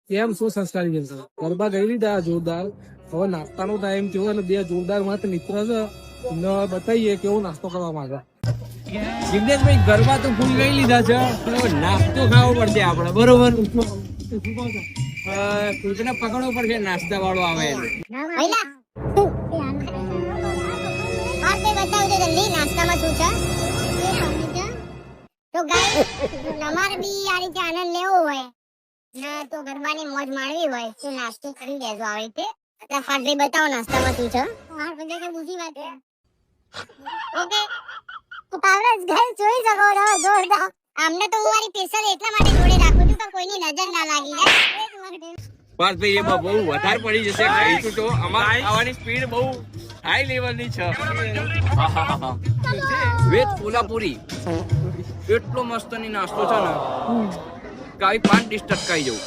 કેમ શું સંસ્કારી છે ગરબા ગઈ લીધા જોરદાર. હવે નાસ્તાનો ટાઈમ થયો અને બે જોરદાર માત્ર મિત્ર છે એમને બતાવીએ કેવો નાસ્તો કરવા માંગે. જિગ્નેશભાઈ ગરબા તો ફૂલ લઈ લીધા છે પણ હવે નાસ્તો ખાવો પડશે આપણે બરોબર. કોઈને પકડવો પડશે નાસ્તા વાળો આવે એટલે. બતાવજો જલ્દી નાસ્તામાં શું છે. તો ગાઈસ તમારે બી આ રીતે આનંદ લેવો હોય ના તો ગરબાની મોજ માણવી હોય તો નાસ્તો કરી લેજો આવી રીતે. એટલે ફાટલી બતાવો નાસ્તામાં શું છે. માર બધે તો બીજી વાત છે. ઓકે તો પાવરસ ગાઈસ જોઈ શકો છો જોરદાર. આમને તો હું મારી સ્પેશિયલ એટલા માટે જોડે રાખું છું કે કોઈની નજર ના લાગી જાય. ભાઈ એમાં બહુ વધારે પડી જશે ખાઈશું તો અમારી ખાવાની સ્પીડ બહુ હાઈ લેવલની છે. વેજ કોલ્હાપુરી એટલો મસ્ત ની નાસ્તો છે ને કે આવી 5 ડિશ ટટકાઈ જવું.